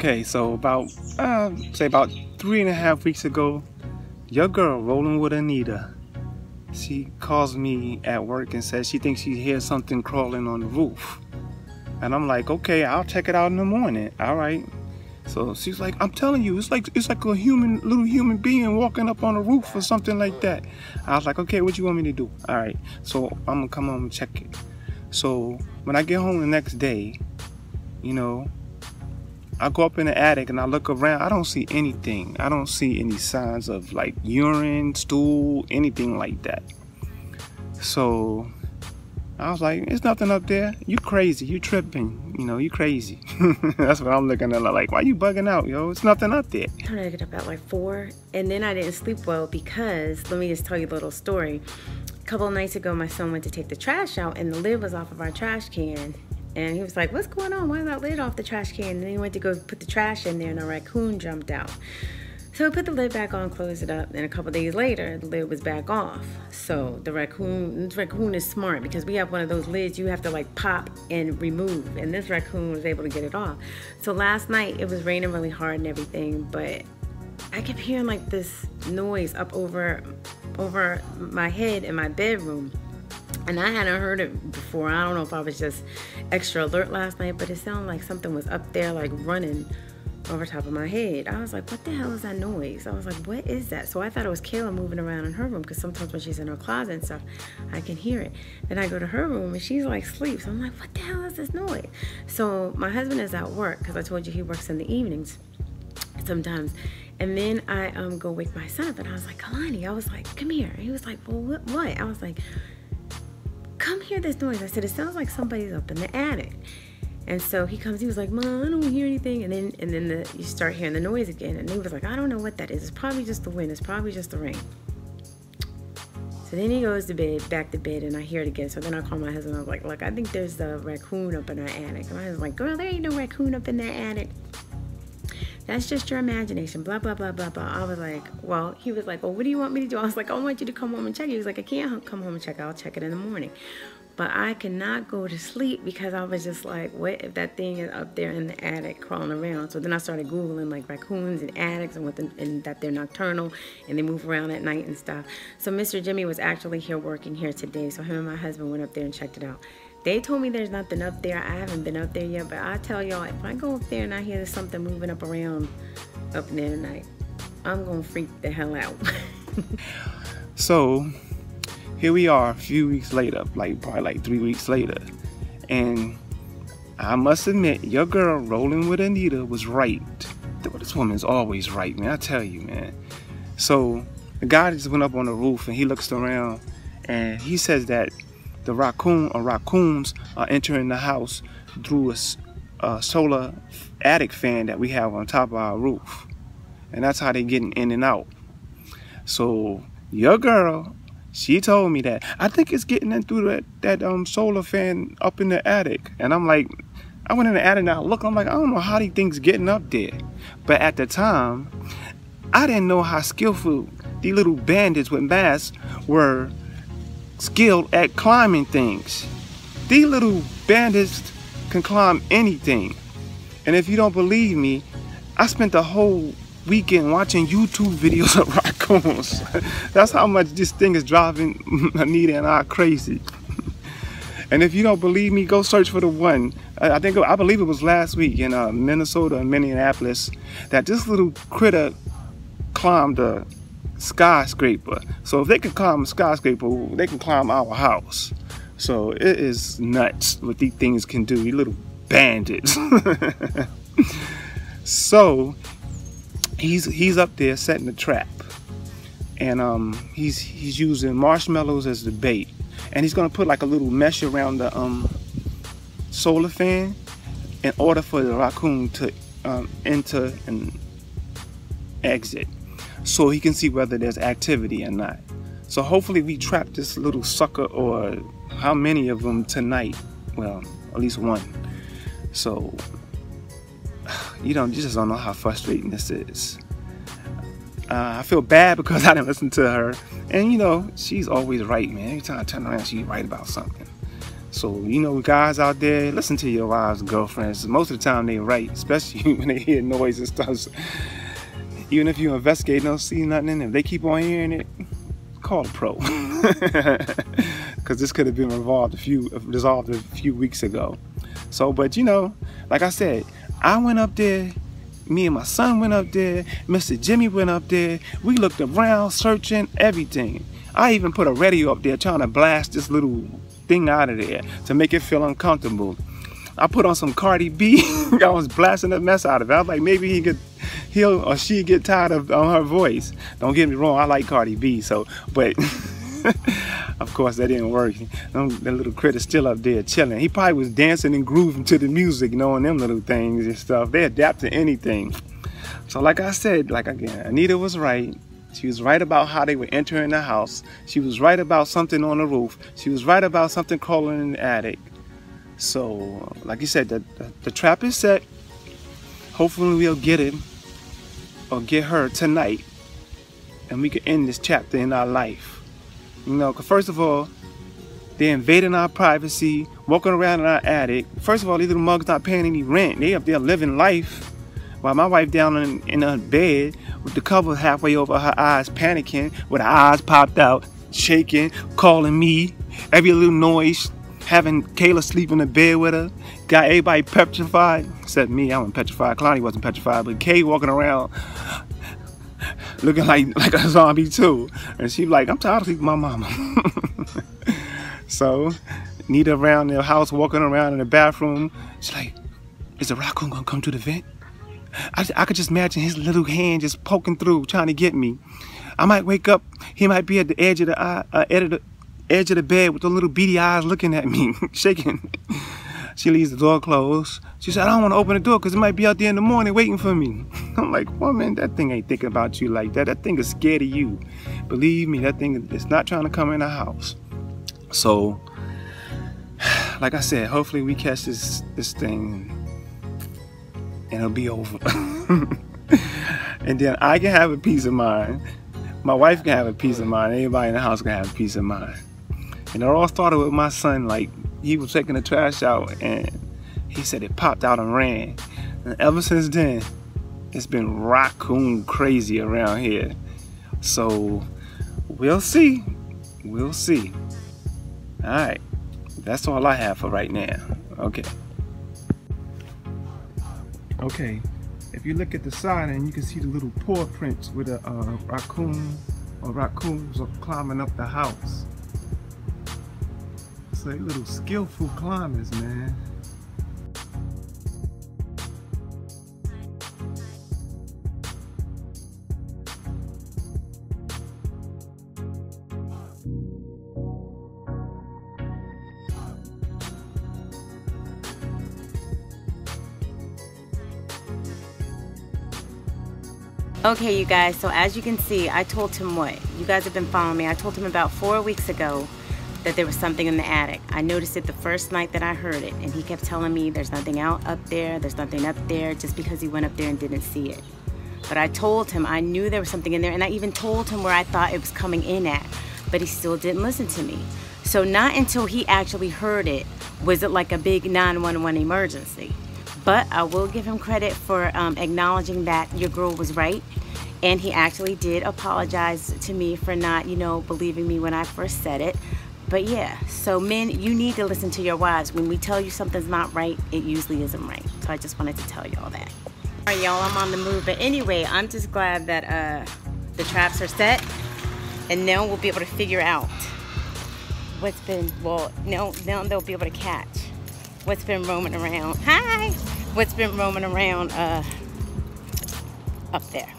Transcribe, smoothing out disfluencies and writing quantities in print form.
Okay, so about say about 3.5 weeks ago, your girl Rollin with Anita, she calls me at work and says she thinks she hears something crawling on the roof. And I'm like, okay, I'll check it out in the morning. All right. So she's like, I'm telling you, it's like a little human being walking up on the roof or something like that. I was like, okay, what you want me to do? All right. So I'm gonna come home and check it. So when I get home the next day, you know, I go up in the attic and I look around. I don't see anything. I don't see any signs of like urine, stool, anything like that. So I was like, there's nothing up there. You crazy. You tripping. You know, you crazy. That's what I'm looking at. Like, why you bugging out, yo? It's nothing up there. I tried to get up at like 4, and then I didn't sleep well because, let me just tell you a little story. A couple of nights ago, my son went to take the trash out, and the lid was off of our trash can. And he was like, what's going on? Why is that lid off the trash can? And then he went to go put the trash in there, and a raccoon jumped out. So we put the lid back on, closed it up, and a couple days later, the lid was back off. So the raccoon is smart, because we have one of those lids you have to like pop and remove, and this raccoon was able to get it off. So last night, it was raining really hard and everything, but I kept hearing like this noise up over my head in my bedroom. And I hadn't heard it before. I don't know if I was just extra alert last night, but it sounded like something was up there like running over top of my head. I was like, what the hell is that noise? I was like, what is that? So I thought it was Kayla moving around in her room, because sometimes when she's in her closet and stuff, I can hear it. Then I go to her room and she's like asleep. So I'm like, what the hell is this noise? So my husband is at work, because I told you he works in the evenings sometimes. And then I go wake my son up, and I was like, Kalani, I was like, come here. And he was like, well, what? I was like, come hear this noise. I said, it sounds like somebody's up in the attic. And so he comes, he was like, Mom, I don't hear anything. And then you start hearing the noise again. And he was like, I don't know what that is. It's probably just the wind. It's probably just the rain. So then he goes to bed, back to bed, and I hear it again. So then I call my husband. I was like, look, I think there's a raccoon up in our attic. And my husband's like, girl, there ain't no raccoon up in that attic. That's just your imagination, blah, blah, blah, blah, blah. I was like, well, he was like, well, what do you want me to do? I was like, I want you to come home and check it. He was like, I can't come home and check it. I'll check it in the morning. But I cannot go to sleep, because I was just like, what if that thing is up there in the attic crawling around? So then I started Googling like raccoons and attics, and that they're nocturnal and they move around at night and stuff. So Mr. Jimmy was actually working here today. So him and my husband went up there and checked it out. They told me there's nothing up there. I haven't been up there yet, but I tell y'all, if I go up there and I hear something moving up around up there tonight, I'm gonna freak the hell out. So here we are a few weeks later, probably like 3 weeks later, and I must admit, your girl Rollin with Anita was right. This woman's always right, man. I tell you, man. So the guy just went up on the roof and he looks around, and he says that the raccoons are entering the house through a solar attic fan that we have on top of our roof, and that's how they're getting in and out. So your girl, she told me that I think it's getting in through that solar fan up in the attic. And I'm like, I went in the attic and I look, I'm like, I don't know how these things getting up there. But at the time, I didn't know how skillful these little bandits with masks were skilled at climbing things. These little bandits can climb anything. And if you don't believe me, I spent the whole weekend watching YouTube videos of raccoons. That's how much this thing is driving Anita and I crazy. And if you don't believe me, go search for the one. I believe it was last week in Minnesota and Minneapolis, that this little critter climbed a skyscraper. So if they can climb a skyscraper, they can climb our house. So it is nuts what these things can do, you little bandits. So he's up there setting the trap, and he's using marshmallows as the bait, and he's gonna put like a little mesh around the solar fan in order for the raccoon to enter and exit, so he can see whether there's activity or not. So hopefully we trap this little sucker, or how many of them tonight. Well, at least one. So you just don't know how frustrating this is. I feel bad because I didn't listen to her, and she's always right, man. Every time I turn around, she's right about something. So, you know, guys out there, listen to your wives and girlfriends. Most of the time they right, especially when they hear noise and stuff. Even if you investigate and don't see nothing in it, if they keep on hearing it, call a pro. Because this could have been resolved a few weeks ago. So, but you know, like I said, I went up there, me and my son went up there, Mr. Jimmy went up there, we looked around, searching, everything. I even put a radio up there trying to blast this little thing out of there to make it feel uncomfortable. I put on some Cardi B. I was blasting the mess out of it. I was like, maybe he'll or she get tired of her voice. Don't get me wrong, I like Cardi B, so, but of course that didn't work. That little critter's still up there chilling. He probably was dancing and grooving to the music, knowing them little things and stuff. They adapt to anything. So like I said, again, Anita was right. She was right about how they were entering the house. She was right about something on the roof. She was right about something crawling in the attic. So, like you said, the trap is set. Hopefully we'll get him or get her tonight, and we can end this chapter in our life. You know, 'cause first of all, they're invading our privacy, walking around in our attic. First of all, these little mugs not paying any rent. They up there living life, while my wife down in her bed with the cover halfway over her eyes, panicking, with her eyes popped out, shaking, calling me, every little noise, having Kayla sleep in the bed with her, got everybody petrified, except me. I wasn't petrified, Clowney wasn't petrified, but Kay walking around looking like a zombie too. And she like, I'm tired of sleeping with my mama. So, Nita around the house, walking around in the bathroom, she's like, is the raccoon gonna come to the vent? I could just imagine his little hand just poking through, trying to get me. I might wake up, he might be at the edge of the bed with the little beady eyes looking at me, shaking. She leaves the door closed. She said, I don't want to open the door because it might be out there in the morning waiting for me. I'm like, woman, that thing ain't thinking about you like that. That thing is scared of you. Believe me, that thing is not trying to come in the house. So, like I said, hopefully we catch this thing and it'll be over. And then I can have a peace of mind. My wife can have a peace of mind. Everybody in the house can have a peace of mind. And it all started with my son. Like, he was taking the trash out and he said it popped out and ran. And ever since then, it's been raccoon crazy around here. So we'll see. We'll see. All right. That's all I have for right now. Okay. Okay. If you look at the side and you can see the little paw prints with a raccoon or raccoons are climbing up the house. It's like little skillful climbers, man. Okay, you guys, so as you can see, I told Tim what? You guys have been following me. I told him about 4 weeks ago that there was something in the attic. I noticed it the first night that I heard it, and he kept telling me there's nothing out up there, there's nothing up there, just because he went up there and didn't see it. But I told him I knew there was something in there, and I even told him where I thought it was coming in at, but he still didn't listen to me. So not until he actually heard it was it like a big 911 emergency. But I will give him credit for acknowledging that your girl was right. And he actually did apologize to me for not, you know, believing me when I first said it. But yeah, so men, you need to listen to your wives. When we tell you something's not right, it usually isn't right. So I just wanted to tell y'all that. All right, y'all, I'm on the move. But anyway, I'm just glad that the traps are set. And now we'll be able to figure out what's been, well, now they'll be able to catch what's been roaming around. Hi! What's been roaming around up there.